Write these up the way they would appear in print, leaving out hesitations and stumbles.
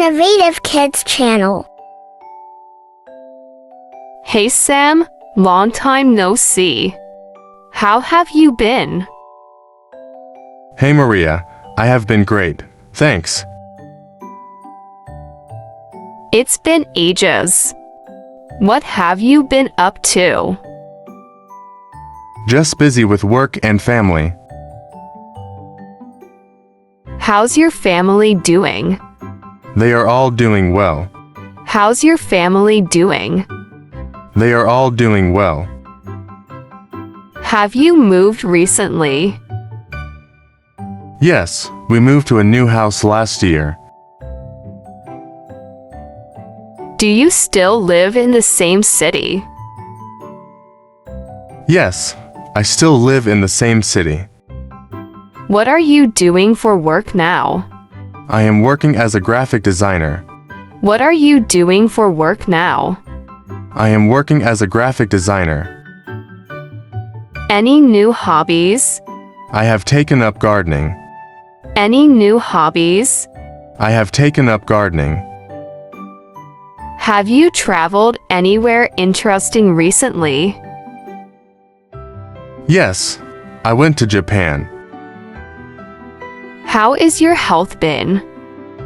Innovative Kids channel. Hey Sam, long time no see. How have you been? Hey Maria, I have been great, thanks. It's been ages. What have you been up to? Just busy with work and family. How's your family doing? They are all doing well. How's your family doing? They are all doing well. Have you moved recently? Yes, we moved to a new house last year. Do you still live in the same city? Yes, I still live in the same city. What are you doing for work now? I am working as a graphic designer. What are you doing for work now? I am working as a graphic designer. Any new hobbies? I have taken up gardening. Any new hobbies? I have taken up gardening. Have you traveled anywhere interesting recently? Yes, I went to Japan. How is your health been?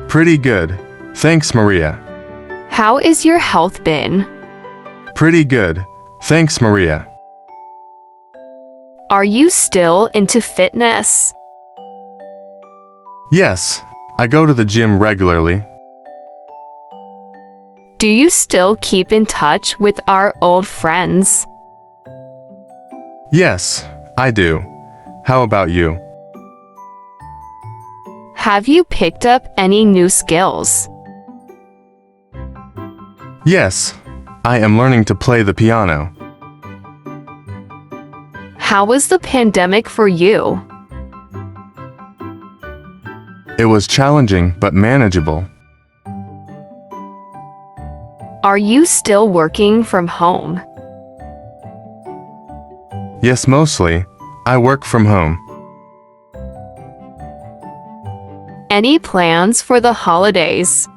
Pretty good, thanks Maria. How is your health been? Pretty good, thanks Maria. Are you still into fitness? Yes, I go to the gym regularly. Do you still keep in touch with our old friends? Yes, I do. How about you? Have you picked up any new skills? Yes, I am learning to play the piano. How was the pandemic for you? It was challenging but manageable. Are you still working from home? Yes, mostly. I work from home. Any plans for the holidays?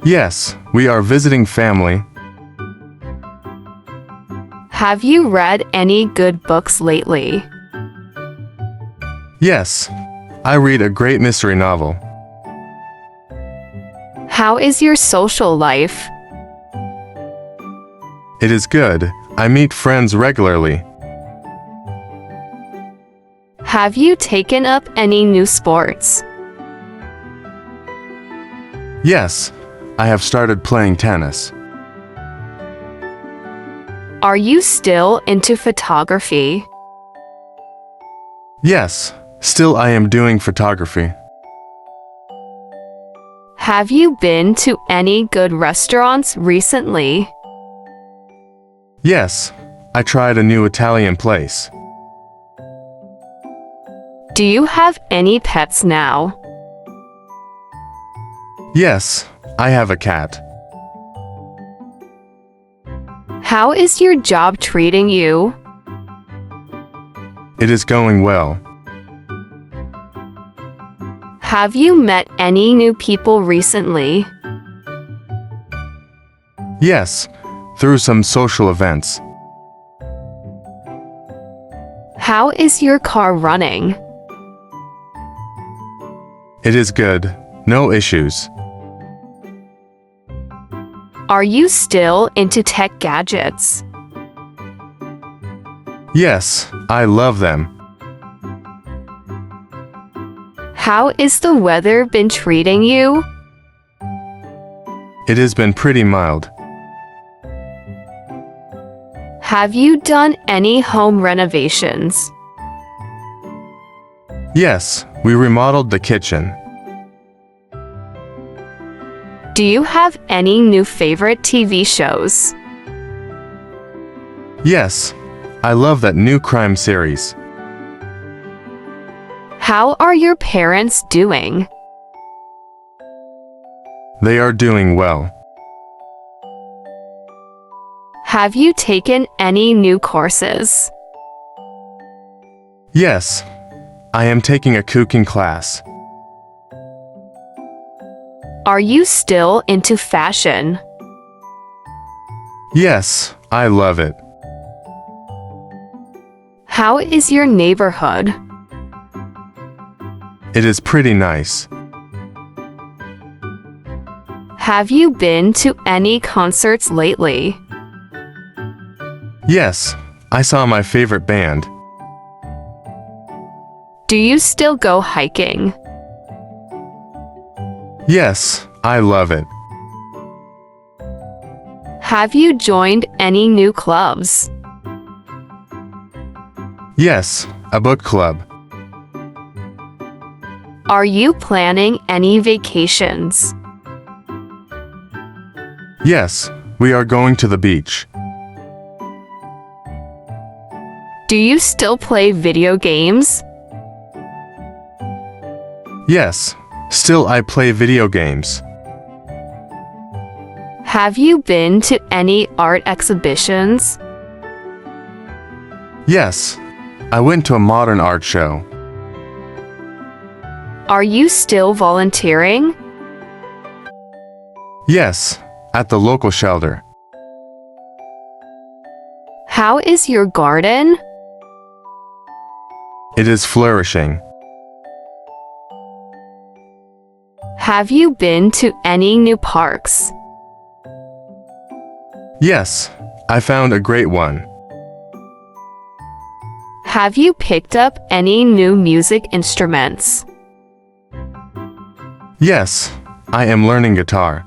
Yes, we are visiting family. Have you read any good books lately? Yes, I read a great mystery novel. How is your social life? It is good. I meet friends regularly. Have you taken up any new sports? Yes, I have started playing tennis. Are you still into photography? Yes, still I am doing photography. Have you been to any good restaurants recently? Yes, I tried a new Italian place. Do you have any pets now? Yes, I have a cat. How is your job treating you? It is going well. Have you met any new people recently? Yes, through some social events. How is your car running? It is good, no issues. Are you still into tech gadgets? Yes, I love them. How is the weather been treating you? It has been pretty mild. Have you done any home renovations? Yes, we remodeled the kitchen. Do you have any new favorite TV shows? Yes, I love that new crime series. How are your parents doing? They are doing well. Have you taken any new courses? Yes, I am taking a cooking class. Are you still into fashion? Yes, I love it. How is your neighborhood? It is pretty nice. Have you been to any concerts lately? Yes, I saw my favorite band. Do you still go hiking? Yes, I love it. Have you joined any new clubs? Yes, a book club. Are you planning any vacations? Yes, we are going to the beach. Do you still play video games? Yes, still I play video games. Have you been to any art exhibitions? Yes, I went to a modern art show. Are you still volunteering? Yes, at the local shelter. How is your garden? It is flourishing. Have you been to any new parks? Yes, I found a great one. Have you picked up any new music instruments? Yes, I am learning guitar.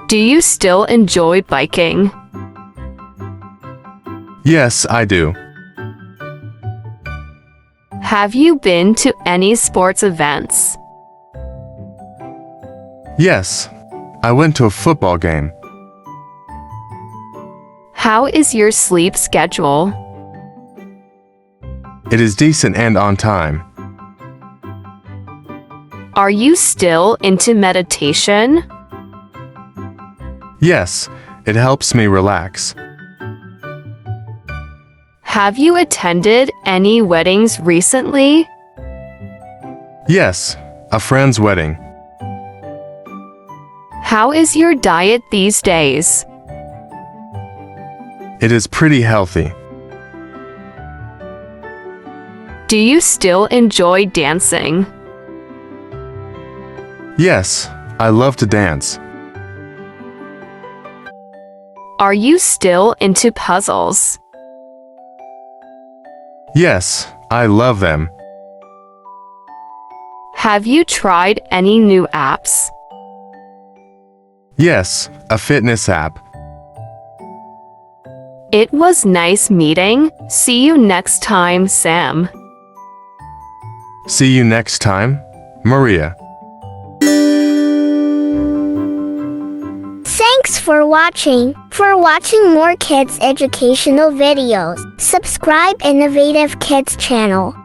Do you still enjoy biking? Yes, I do. Have you been to any sports events? Yes, I went to a football game. How is your sleep schedule? It is decent and on time. Are you still into meditation? Yes, it helps me relax. Have you attended any weddings recently? Yes, a friend's wedding. How is your diet these days? It is pretty healthy. Do you still enjoy dancing? Yes, I love to dance. Are you still into puzzles? Yes, I love them. Have you tried any new apps? Yes, a fitness app. It was nice meeting. See you next time, Sam. See you next time, Maria. Thanks for watching. For watching more kids educational videos, subscribe Innovative Kids channel.